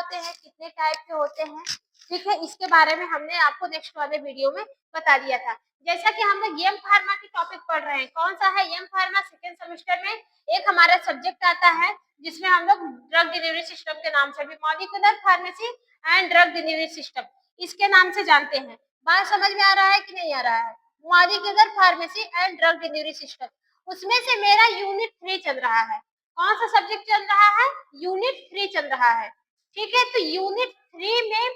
होते हैं, कितने टाइप के होते हैं, ठीक है, इसके बारे में हमने आपको नेक्स्ट वाले वीडियो में बता दिया था। जैसा कि हम लोग एम फार्मा की टॉपिक पढ़ रहे हैं, कौन सा है एम फार्मा, सेकेंड सेमेस्टर में एक हमारा सब्जेक्ट आता है जिसमें हम लोग ड्रग डिलीवरी सिस्टम के नाम से भी molecular pharmacy and drug delivery system इसके नाम से जानते हैं। बात समझ में आ रहा है कि नहीं आ रहा है? Molecular pharmacy and drug delivery system, उसमें से मेरा यूनिट 3 चल रहा है। कौन सा सब्जेक्ट चल रहा है? यूनिट 3 चल रहा है, ठीक है। तो यूनिट 3 में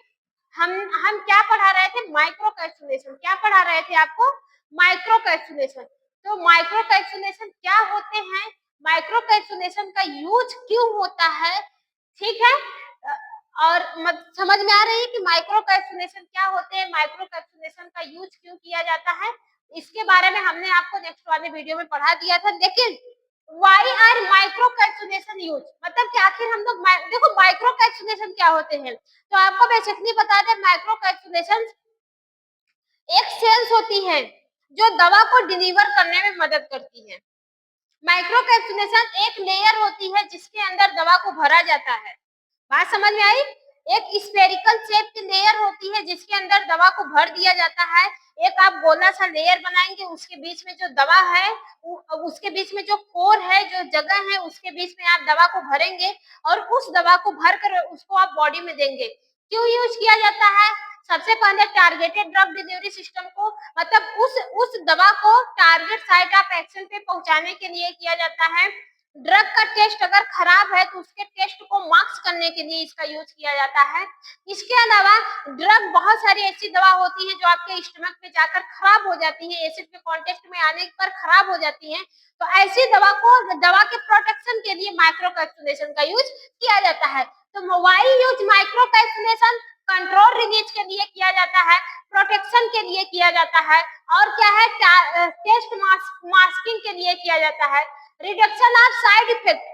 हम क्या पढ़ा रहे थे? माइक्रो कैप्सूलेशन। क्या पढ़ा रहे थे आपको? माइक्रो कैप्सूलेशन। तो माइक्रो कैप्सूलेशन क्या होते हैं, माइक्रो कैप्सूलेशन का यूज क्यों होता है, ठीक है। और समझ में आ रही है कि माइक्रो कैप्सूलेशन क्या होते हैं, माइक्रो कैप्सूलेशन का यूज क्यों किया जाता है, इसके बारे में हमने आपको नेक्स्ट वाले वीडियो में पढ़ा दिया था। लेकिन वाई आर माइक्रो कैप्सूलेशन यूज, मतलब कि आखिर हम लोग देखो माइक्रो कैप्सूलेशन क्या होते हैं, तो आपको बेसिकली बता दें, माइक्रो कैप्सूलेशन एक सेल्स होती है जो दवा को डिलीवर करने में मदद करती है। माइक्रो कैप्सूलेशन एक लेयर होती है जिसके अंदर दवा को भरा जाता है। बात समझ में आई? एक स्फेरिकल शेप की लेयर होती है जिसके अंदर दवा को भर दिया जाता है। एक आप गोला सा लेयर बनाएंगे, उसके बीच में जो दवा है, उसके बीच में जो कोर है, जो जगह है, उसके बीच में आप दवा को भरेंगे और उस दवा को भर कर उसको आप बॉडी में देंगे। क्यों यूज किया जाता है? सबसे पहले टारगेटेड ड्रग डिलीवरी सिस्टम को, मतलब उस दवा को टारगेट साइट ऑफ एक्शन पे पहुंचाने के लिए किया जाता है। ड्रग का टेस्ट अगर खराब है तो उसके टेस्ट को मार्क्स करने के लिए इसका यूज किया जाता है। इसके अलावा ड्रग, बहुत सारी ऐसी दवा होती है जो आपके स्टमक में जाकर खराब हो जाती है, एसिड के कांटेक्ट में आने पर खराब हो जाती है, तो ऐसी दवा के प्रोटेक्शन के लिए माइक्रो कैप्सूलेशन का यूज किया जाता है। तो why use microencapsulation? Control release के लिए किया जाता है, प्रोटेक्शन के लिए किया जाता है, और क्या है, टेस्ट मास्किंग के लिए किया जाता है, रिडक्शन ऑफ साइड इफेक्ट,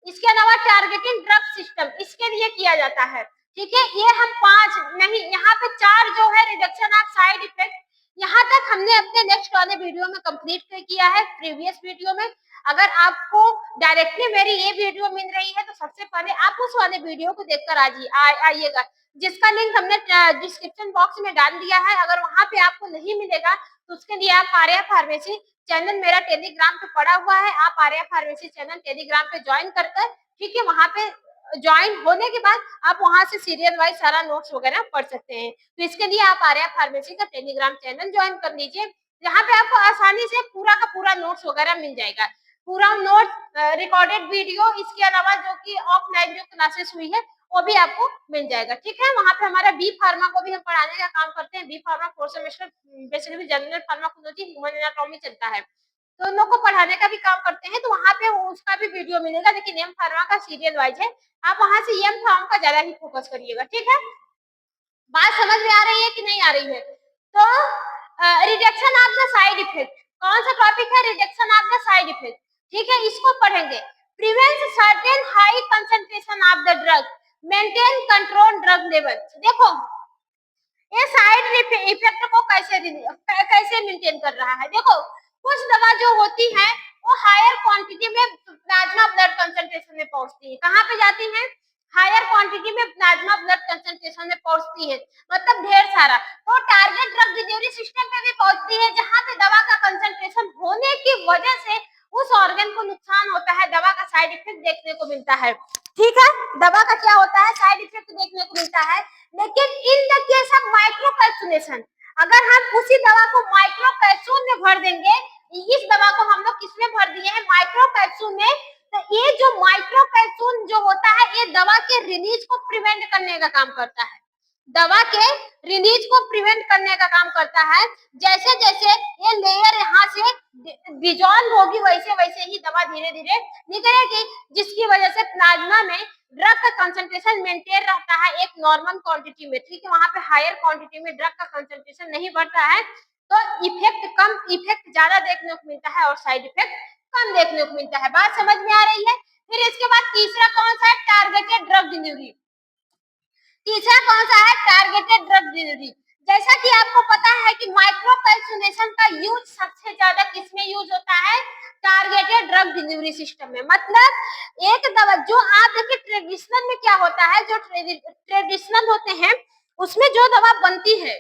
इसके अलावा टारगेटिंग ड्रग सिस्टम, इसके लिए किया जाता है, ठीक है। ये हम 5 नहीं, यहाँ पे 4 जो है रिडक्शन ऑफ साइड इफेक्ट, यहाँ तक हमने अपने नेक्स्ट वाले वीडियो में कंप्लीट किया है, प्रीवियस वीडियो में। अगर आपको डायरेक्टली मेरी ये वीडियो मिल रही है तो सबसे पहले आप उस वाले वीडियो को देखकर आइएगा, जिसका लिंक हमने डिस्क्रिप्शन बॉक्स में डाल दिया है। अगर वहां पे आपको नहीं मिलेगा तो उसके लिए आप आर्या फार्मेसी चैनल मेरा टेलीग्राम पे पड़ा हुआ है, आप आर्या फार्मेसी चैनल टेलीग्राम पे ज्वाइन कर, ठीक है, वहां पे ज्वाइन होने के बाद आप वहां से सीरियल वाइज सारा नोट्स वगैरह पढ़ सकते हैं। तो इसके लिए आप आर्या फार्मेसी का टेलीग्राम चैनल ज्वाइन कर लीजिए, जहाँ पे आपको आसानी से पूरा का पूरा नोट्स वगैरह मिल जाएगा, पूरा नोट्स, रिकॉर्डेड वीडियो, इसके अलावा जो कि ऑफलाइन जो क्लासेस हुई है वो भी आपको मिल जाएगा, ठीक है। वहाँ पे हमारा बी फार्मा को भी हम पढ़ाने का काम करते हैं। B pharma 4th semester basically general pharmacology, human anatomy चलता है, तो उन लोग को पढ़ाने का भी काम करते हैं, तो वहाँ पे उसका भी वीडियो मिलेगा। लेकिन एम फार्मा का सीरियल वाइज है, आप वहाँ से एम फार्मा का ज्यादा ही फोकस करिएगा, ठीक है। बात समझ में आ रही है कि नहीं आ रही है? तो reduction of the side effect, कौन सा टॉपिक है? Reduction of the side effect, ठीक है, इसको पढ़ेंगे। Prevent certain high concentration of the drug, maintain control drug level. देखो ये साइड इफेक्ट को कैसे मेंटेन कर रहा है। देखो कुछ दवा जो होती है वो हायर क्वांटिटी में प्लाज्मा ब्लड कंसंट्रेशन में पहुंचती है। कहाँ पे जाती है? हायर क्वांटिटी में प्लाज्मा ब्लड कंसंट्रेशन में पहुंचती है, मतलब ढेर सारा, तो टारगेट ड्रग डिलीवरी सिस्टम पे भी पहुंचती है, जहाँ पे दवा का कंसंट्रेशन होने की वजह से उस ऑर्गन को नुकसान होता है, दवा का साइड इफेक्ट देखने को मिलता है, ठीक है। दवा का क्या होता है? साइड इफेक्ट देखने को मिलता है। लेकिन in the case of microencapsulation, अगर हम उसी दवा को माइक्रो कैप्सूल में भर देंगे, इस दवा को हम लोग किसमें भर दिए हैं? माइक्रो कैप्सूल में, तो ये जो माइक्रो कैप्सूल जो होता है ये दवा के रिलीज को प्रिवेंट करने का काम करता है, दवा के रिलीज को प्रिवेंट करने का काम करता है। जैसे जैसे ये लेयर यहाँ से डिजॉल्व होगी वैसे वैसे ही दवा धीरे धीरे निकलेगी, जिसकी वजह से प्लाज्मा में ड्रग का कंसंट्रेशन मेंटेन रहता है एक नॉर्मल क्वांटिटी में, ठीक है। वहां पे हायर क्वांटिटी में ड्रग का कंसंट्रेशन नहीं बढ़ता है, तो इफेक्ट ज्यादा देखने को मिलता है और साइड इफेक्ट कम देखने को मिलता है। बात समझ में आ रही है? फिर इसके बाद तीसरा कौन सा है? Targeted drug delivery. तीसरा कौन सा है? Targeted drug delivery. जैसा कि आपको पता है कि माइक्रो कैप्सूलेशन का यूज सबसे ज्यादा किसमें यूज होता है, टारगेटेड ड्रग डिलीवरी सिस्टम में। मतलब एक दवा जो आप देखिए ट्रेडिशनल में क्या होता है, जो ट्रेडिशनल होते हैं उसमें जो दवा बनती है,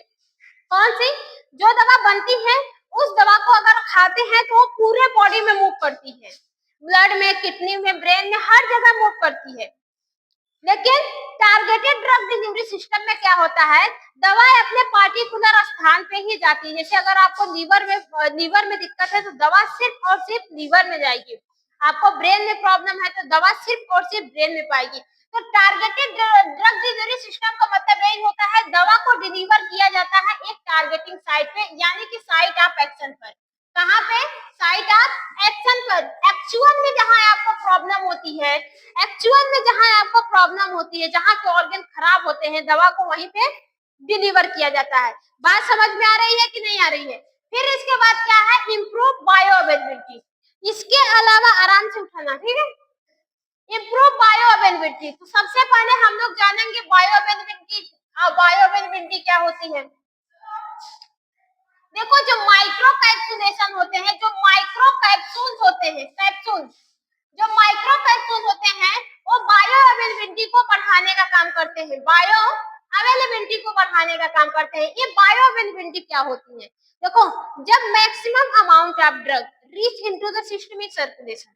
कौन सी जो दवा बनती है उस दवा को अगर खाते हैं तो वो पूरे बॉडी में मूव करती है, ब्लड में, किडनी में, ब्रेन में, हर जगह मूव करती है। लेकिन टारगेटेड ड्रग डिलीवरी सिस्टम में क्या होता है, दवाएं अपने पार्टिकुलर स्थान पे ही जाती है। जैसे अगर आपको लीवर में दिक्कत है तो दवा सिर्फ और सिर्फ लीवर में जाएगी, आपको ब्रेन में प्रॉब्लम है तो दवा सिर्फ और सिर्फ ब्रेन में पाएगी। तो टारगेटेड ड्रग डिलीवरी सिस्टम का मतलब यही होता है, दवा को डिलीवर किया जाता है एक टारगेटिंग साइट पे, यानी कि साइट ऑफ एक्शन पर। कहाँ पे, साइट ऑफ एक्शन पर। एक्चुअल में जहां आपको प्रॉब्लम होती है, एक्चुअल में जहां आपको प्रॉब्लम होती है, जहां के ऑर्गन खराब होते हैं, दवा को वहीं पे डिलीवर किया जाता है। बात समझ में आ रही है कि नहीं आ रही है? फिर इसके बाद क्या है, इम्प्रूव बायो अवेलेबिलिटी। इसके अलावा आराम से उठाना, ठीक है, इम्प्रूव बायो अवेलेबिलिटी। तो सबसे पहले हम लोग जानेंगे बायो अवेलेबिलिटी। बायो अवेलेबिलिटी क्या होती है? देखो जो माइक्रो कैप्सूलेशन होते हैं, जो माइक्रो कैप्सूल्स होते हैं, कैप्सूल्स जो माइक्रो कैप्सूल होते हैं वो बायो अवेलेबिलिटी को बढ़ाने का काम करते हैं, बायो अवेलेबिलिटी को बढ़ाने का काम करते हैं। ये बायो अवेलेबिलिटी क्या होती है? देखो, जब maximum amount of drug reach into the systemic circulation,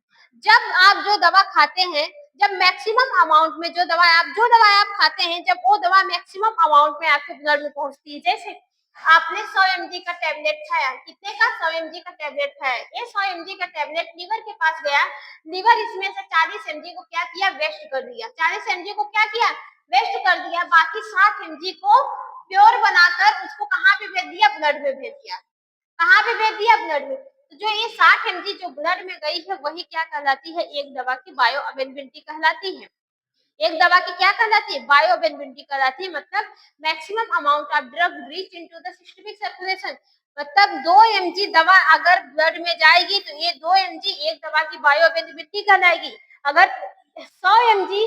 जब आप जो दवा खाते हैं, जब मैक्सिमम अमाउंट में जो दवा आप खाते हैं, जब वो दवा मैक्सिमम अमाउंट में आपके ब्लड में पहुंचती है, जैसे आपने 100 mg का टेबलेट खाया, कितने का, 100 mg का टेबलेट खाया, ये 100 mg का टेबलेट लीवर के पास गया, लीवर इसमें से 40 mg को क्या किया, वेस्ट कर दिया। 40 mg को क्या किया, वेस्ट कर दिया। बाकी 60 mg को प्योर बनाकर उसको कहाँ पे भेज दिया, ब्लड में भेज दिया। कहाँ पे भेज दिया, ब्लड में। तो जो ये 60 mg जो ब्लड में गई है वही क्या कहलाती है, एक दवा की बायो अवेलेबिलिटी कहलाती है। एक दवा की क्या कहलाती है, बायो अवेलेबिलिटी कहलाती है। मतलब maximum amount of drug reach into the systemic circulation, मतलब 2 mg दवा अगर ब्लड में जाएगी तो ये 2 mg एक दवा की बायो अवेलेबिलिटी कहलाएगी। अगर 100 mg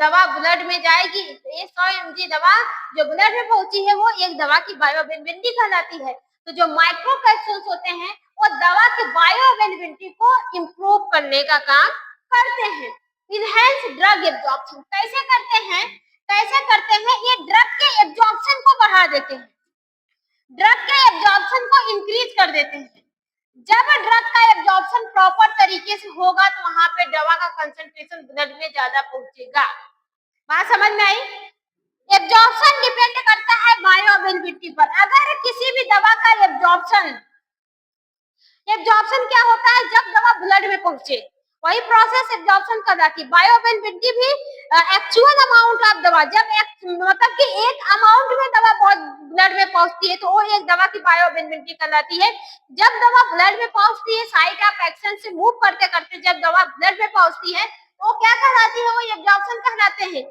दवा ब्लड में जाएगी तो ये 100 mg दवा जो ब्लड में पहुंची है वो एक दवा की बायो अवेलेबिलिटी कहलाती है। तो जो माइक्रो कैप्सूल्स होते हैं वो दवा की बायो अवेलेबिलिटी को इम्प्रूव करने का काम करते हैं। इनहेंस ड्रग एब्जॉर्प्शन कैसे करते हैं, ये ड्रग के एब्जॉर्प्शन को बढ़ा देते हैं, ड्रग के एब्जॉर्प्शन को इंक्रीज कर देते हैं। जब ड्रग का एब्जॉर्प्शन प्रॉपर तरीके से होगा तो वहां पे दवा का कंसंट्रेशन ब्लड में ज्यादा पहुंचेगा। बात समझ में आई? एब्जॉर्प्शन डिपेंड करता है बायो अवेलेबिलिटी पर। अगर किसी भी दवा का एब्जॉर्प्शन क्या होता है, जब दवा ब्लड में पहुंचे, वही प्रोसेस एब्जॉर्प्शन कहलाती है। बायो अवेलेबिलिटी भी एक्चुअल अमाउंट ऑफ दवा, जब मतलब कि एक अमाउंट में दवा बहुत ब्लड में पहुंचती है तो वो एक दवा की बायो अवेलेबिलिटी कहलाती है। जब दवा ब्लड में पहुंचती है, साइट ऑफ एक्शन से मूव करते करते जब दवा ब्लड में पहुंचती है तो क्या कहलाती है, वो एब्जॉर्प्शन कहलाते हैं।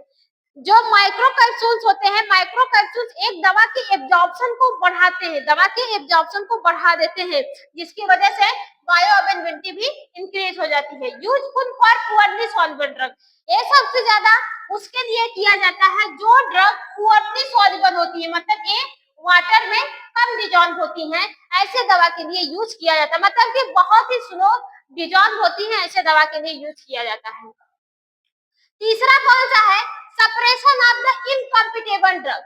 जो माइक्रो कैप्सूल्स होते हैं, माइक्रो कैप्सूल्स एक दवा की एब्जॉर्प्शन को बढ़ाते हैं, दवा के एब्जॉर्प्शन को बढ़ा देते हैं, जिसकी वजह से बायो अवेलेबिलिटी भी इंक्रीज हो जाती है। Useful for poorly soluble drug, ये सबसे ज्यादा उसके लिए किया जाता है जो ड्रग पुअरली सॉल्युबल होती है, मतलब ये वाटर में कम डिजॉल्व होती हैं, ऐसे दवा के लिए यूज किया जाता है। मतलब कि बहुत ही स्लो डिजॉल्व होती है, ऐसे दवा के लिए यूज किया जाता है। तीसरा कौन सा है, suppression of the incompatible drug,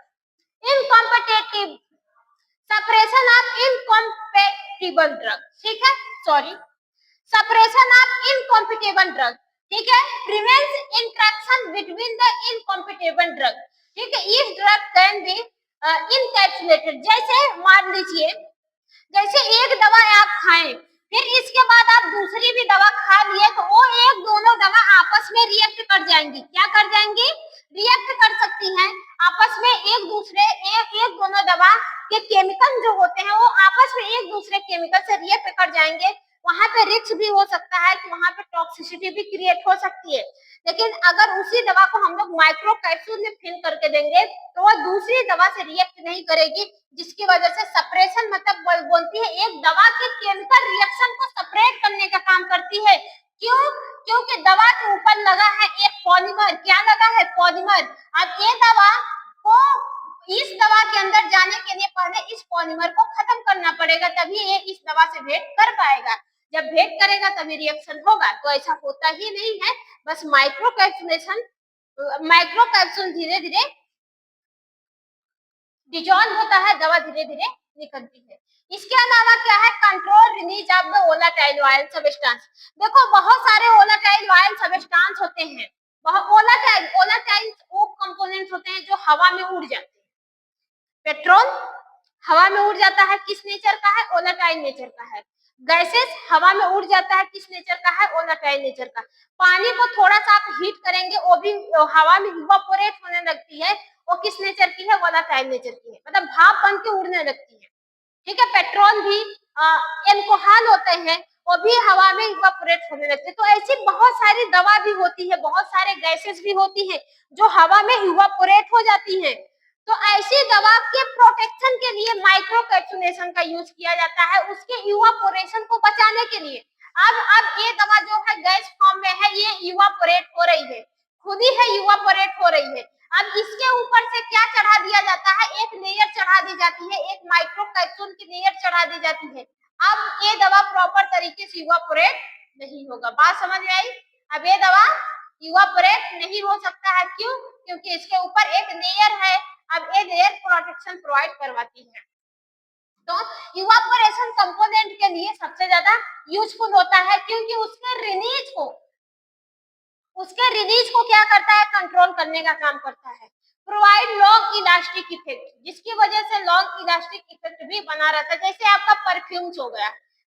incompetitive, suppression of incompatible drug, ठीक है, sorry, suppression of incompatible drug, ठीक है, prevents interaction between the incompatible drug, ठीक है। If drug can be encapsulated, जैसे मान लीजिए, जैसे एक दवा आप खाएं, फिर इसके बाद आप दूसरी भी दवा खा लिए तो वो एक दोनों दवा आपस में रिएक्ट कर जाएंगी, क्या कर जाएंगी, रिएक्ट कर सकती हैं आपस में, एक दूसरे एक दोनों दवा के केमिकल जो होते हैं वो आपस में एक दूसरे केमिकल से रिएक्ट कर जाएंगे। वहां पे रिस्क भी हो सकता है कि वहां पे टॉक्सिसिटी भी क्रिएट हो सकती है। लेकिन अगर उसी दवा को हम लोग माइक्रो कैप्सूल में फिल करके देंगे तो वो दूसरी दवा से रिएक्ट नहीं करेगी, जिसकी वजह से सप्रेशन, मतलब बोलती है एक दवा के केमिकल रिएक्शन को सेपरेट करने का काम करती है। क्यों? क्योंकि दवा के ऊपर लगा है एक पॉलीमर, क्या लगा है, पॉलीमर। अब ये दवा को इस दवा के अंदर जाने के लिए पहले इस पॉलीमर को खत्म करना पड़ेगा, तभी ये इस दवा से भेंट कर पाएगा। जब भेंट करेगा तभी रिएक्शन होगा। तो ऐसा होता ही नहीं है, बस माइक्रो कैप्सूल धीरे धीरे डिजॉल्व होता है, दवा धीरे धीरे निकलती है। इसके अलावा क्या है, control release of the volatile oil substance. देखो बहुत सारे वोलेटाइल ऑयल सब्सटेंस होते हैं। वोलेटाइल वो कंपोनेंट्स होते हैं जो हवा में उड़ जाते हैं। पेट्रोल हवा में उड़ जाता है, किस नेचर का है, वोलेटाइल नेचर का है। गैसेस हवा में उड़ जाता है, किस नेचर का है, वोलेटाइल नेचर का। पानी को थोड़ा सा आप हीट करेंगे, वो भी हवा में इवापोरेट होने लगती है, वो किस नेचर की है, वोलेटाइल नेचर की है, मतलब भाप बन के उड़ने लगती है। ठीक है, पेट्रोल भी एल्कोहल होते हैं, वो भी हवा में इवापोरेट होने लगते हैं। तो ऐसी बहुत सारी दवा भी होती है, बहुत सारे गैसेस भी होती है जो हवा में इवापोरेट हो जाती है। तो ऐसी दवा के प्रोटेक्शन के लिए माइक्रो कैप्सूलेशन का यूज किया जाता है, उसके इवापोरेशन को बचाने के लिए। अब ये दवा जो है गैस फॉर्म में है, ये इवापोरेट हो रही है, खुद ही है इवापोरेट हो रही है। अब इसके ऊपर से क्या चढ़ा दिया जाता है, एक लेयर चढ़ा दी जाती है, एक माइक्रो कैप्सूल की लेयर चढ़ा दी जाती है। अब ये दवा प्रॉपर तरीके से इवापोरेट नहीं होगा। बात समझ में आई? अब ये दवा इवापोरेट नहीं हो सकता है, क्यों? क्योंकि इसके ऊपर एक लेयर है। अब ये लेयर प्रोटेक्शन प्रोवाइड करवाती है। तो इवापोरेशन कंपोनेंट के लिए सबसे ज्यादा यूजफुल होता है, क्योंकि उसके रिलीज को क्या करता है, कंट्रोल करने का काम करता है। प्रोवाइड लॉन्ग इलास्टिक इफेक्ट, जिसकी वजह से लॉन्ग इलास्टिक इफेक्ट भी बना रहता है। जैसे आपका परफ्यूम्स हो गया,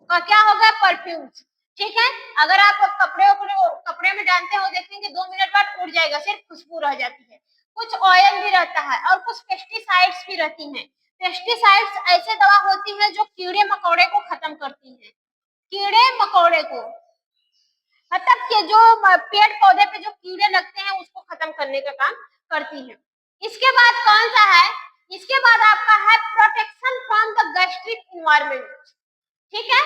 क्या हो गया, परफ्यूम्स। ठीक है, अगर आप कपड़े में डालते हो, देखेंगे 2 मिनट बाद उड़ जाएगा, सिर्फ खुशबू रह जाती है। कुछ ऑयल भी रहता है और कुछ पेस्टिसाइड्स भी रहती हैं। पेस्टिसाइड्स ऐसे दवा होती है जो कीड़े मकोड़े को खत्म करती है, कीड़े मकोड़े को, मतलब कि जो पेड़ पौधे पे जो कीड़े लगते हैं उसको खत्म करने का काम करती है। इसके बाद कौन सा है, इसके बाद आपका है protection from the gastric environment. ठीक है,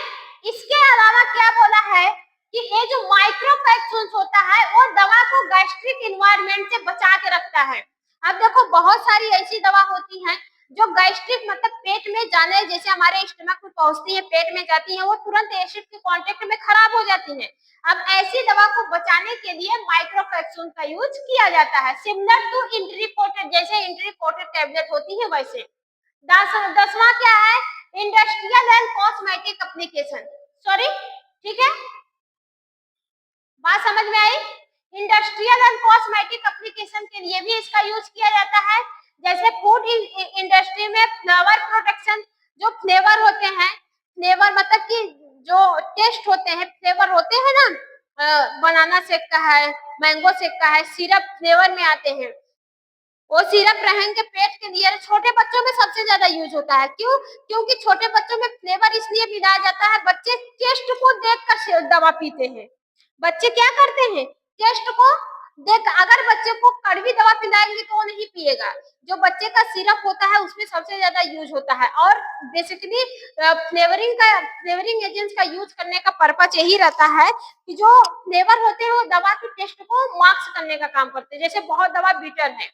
इसके अलावा क्या बोला है कि ये जो माइक्रो कैप्सूल्स होता है वो दवा को गैस्ट्रिक इन्वायरमेंट से बचा के रखता है। अब देखो बहुत सारी ऐसी दवा होती हैं जो गैस्ट्रिक मतलब पेट में जाने, जैसे हमारे स्टमक में पहुंचती है, पेट में जाती है, वो तुरंत एसिड के कांटेक्ट में खराब हो जाती है। अब ऐसी दवा को बचाने के लिए माइक्रो कैप्सूल का यूज किया जाता है, सिमिलर टू इंट्री कोटेड, जैसे इंट्री कोटेड टैबलेट होती है वैसे। 10वां क्या है, industrial and cosmetic application. Sorry, ठीक है, बात समझ में आई? इंडस्ट्रियल एंड कॉस्मेटिक एप्लीकेशन के लिए भी इसका यूज किया जाता है। जैसे फूड इंडस्ट्री में फ्लेवर प्रोटेक्शन, जो फ्लेवर होते हैं, फ्लेवर मतलब कि जो टेस्ट होते हैं, फ्लेवर होते हैं ना, बनाना शेक का है, मैंगो शेक का है, सिरप फ्लेवर में आते हैं, वो सिरप रहेंगे पेट के लिए। छोटे बच्चों में सबसे ज्यादा यूज होता है, क्यों? क्योंकि छोटे बच्चों में फ्लेवर इसलिए मिलाया जाता है, बच्चे टेस्ट को देखकर दवा पीते हैं। बच्चे क्या करते हैं, टेस्ट को देख, अगर बच्चे को कड़वी दवा पिलाएंगे तो वो नहीं पिएगा। जो बच्चे का सिरप होता है उसमें सबसे ज्यादा यूज होता है। और बेसिकली फ्लेवरिंग एजेंट्स का यूज करने का पर्पज यही रहता है कि जो फ्लेवर होते हैं वो दवा के टेस्ट को मार्क्स करने का काम करते हैं। जैसे बहुत दवा बीटर है,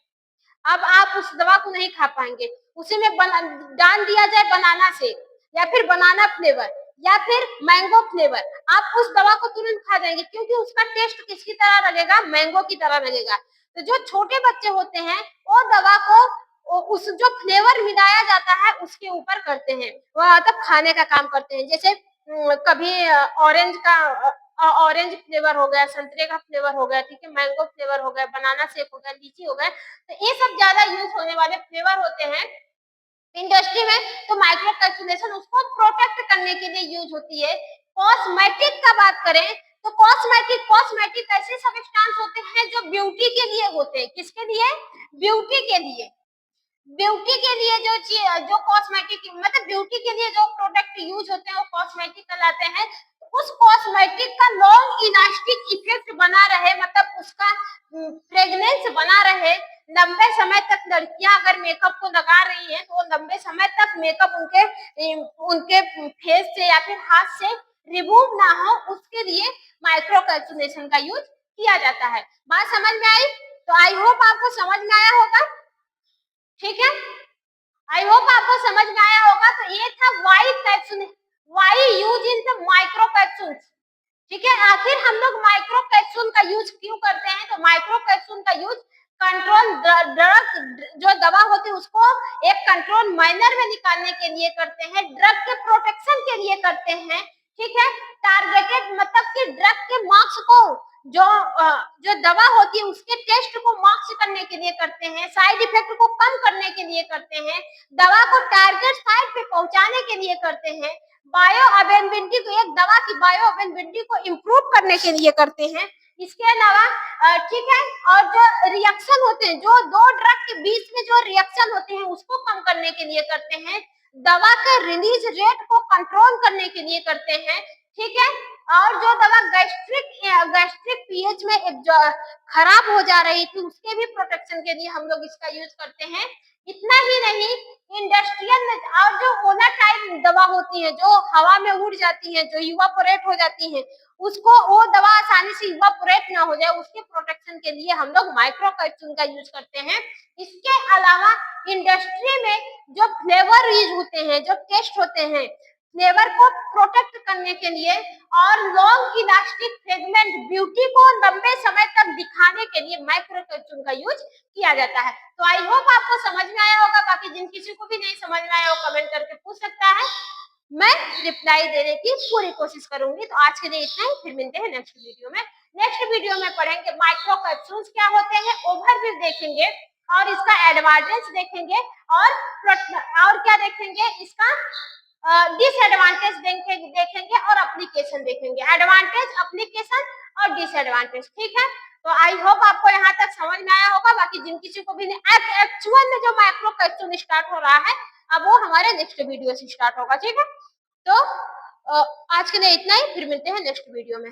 अब आप उस दवा को नहीं खा पाएंगे, उसी में डाल दिया जाए बनाना शेक या फिर बनाना फ्लेवर या फिर मैंगो फ्लेवर, आप उस दवा को तुरंत खा जाएंगे, क्योंकि उसका टेस्ट किसकी तरह लगेगा, मैंगो की तरह लगेगा। तो जो छोटे बच्चे होते हैं वो दवा को उस जो फ्लेवर मिलाया जाता है उसके ऊपर करते हैं, वह मतलब खाने का काम करते हैं। जैसे कभी ऑरेंज फ्लेवर हो गया, संतरे का फ्लेवर हो गया, ठीक है, मैंगो फ्लेवर हो गया, बनाना शेक हो गया, लीची हो गया, तो ये सब ज्यादा यूज होने वाले फ्लेवर होते हैं इंडस्ट्री में। तो माइक्रो कैप्सूलेशन उसको प्रोटेक्ट करने के लिए यूज होती है। कॉस्मेटिक का बात करें तो कॉस्मेटिक ऐसे सब्सटेंस होते हैं जो ब्यूटी के लिए होते हैं। किसके लिए? ब्यूटी के लिए। ब्यूटी के लिए जो कॉस्मेटिक मतलब ब्यूटी के लिए जो प्रोडक्ट यूज होते हैं वो कॉस्मेटिक कहलाते हैं। उस कॉस्मेटिक का लॉन्ग इलास्टिक इफेक्ट बना रहे, मतलब उसका फ्रेग्रेंस बना रहे लंबे समय तक। लड़कियां अगर मेकअप को लगा रही है तो वो लंबे समय तक मेकअप उनके फेस से या फिर हाथ से रिमूव ना हो, उसके लिए माइक्रो कैप्सूलेशन का यूज किया जाता है। बात समझ में आई? तो आई होप आपको समझ में आया होगा। ठीक है, आई होप आपको समझ में आया होगा। तो ये था why capsule, why use in the micro capsule. ठीक है, आखिर हम लोग माइक्रो कैप्सूल का यूज क्यों करते हैं? तो माइक्रो कैप्सूल का यूज कंट्रोल ड्रग जो दवा होती है उसको एक कंट्रोल मैनर में निकालने के लिए करते हैं, ड्रग के प्रोटेक्शन के लिए करते हैं। ठीक है, टारगेटेड मतलब कि ड्रग के मार्क्स को जो दवा होती है उसके टेस्ट को मार्क्स करने के लिए करते हैं, साइड इफेक्ट को कम करने के लिए करते हैं, दवा को टारगेट साइट पे पहुंचाने के लिए करते हैं, बायो अवेलेबिलिटी को, एक दवा की बायो अवेलेबिलिटी को इम्प्रूव करने के लिए करते हैं। इसके अलावा ठीक है, और जो रिएक्शन होते हैं, जो दो ड्रग के बीच में जो रिएक्शन होते हैं उसको कम करने के लिए करते हैं, दवा के रिलीज रेट को कंट्रोल करने के लिए करते हैं। ठीक है, और जो दवा गैस्ट्रिक पीएच में एक खराब हो जा रही थी उसके भी प्रोटेक्शन के लिए हम लोग इसका यूज करते हैं। इतना ही नहीं, इंडस्ट्रियल में और जो वोलाटाइल दवा होती है जो हवा में उड़ जाती है, जो इवापोरेट हो जाती है, उसको वो दवा आसानी से इवापोरेट ना हो जाए उसके प्रोटेक्शन के लिए हम लोग माइक्रो कैप्सूल का यूज करते हैं। इसके अलावा इंडस्ट्री में जो फ्लेवर यूज होते हैं, जो टेस्ट होते हैं, फ्लेवर को प्रोटेक्ट करने के लिए और लॉन्ग इलास्टिक फ्रेगमेंट ब्यूटी को लंबे समय तक दिखाने के लिए माइक्रो कैप्सूल का यूज किया जाता है। तो आई होप आपको समझ में आया होगा। बाकी जिन किसी को भी नहीं समझ में आया वो कमेंट करके पूछ सकता है, मैं रिप्लाई देने की पूरी कोशिश करूंगी। तो आज के लिए इतना ही, फिर मिलते हैं नेक्स्ट वीडियो में। नेक्स्ट वीडियो में पढ़ेंगे माइक्रो कैप्सूल्स क्या होते हैं, ओवरव्यू देखेंगे और इसका एडवांटेज देखेंगे और क्या देखेंगे, इसका डिसएडवांटेज देखेंगे और एप्लीकेशन देखेंगे, एडवांटेज, एप्लीकेशन और डिसएडवांटेज। ठीक है, तो आई होप आपको यहाँ तक समझ में आया होगा। बाकी जिन किसी को भी एक्चुअल में जो माइक्रो कैप्सूल स्टार्ट हो रहा है अब वो हमारे नेक्स्ट वीडियो से स्टार्ट होगा। ठीक है, तो आज के लिए इतना ही, फिर मिलते हैं नेक्स्ट वीडियो में।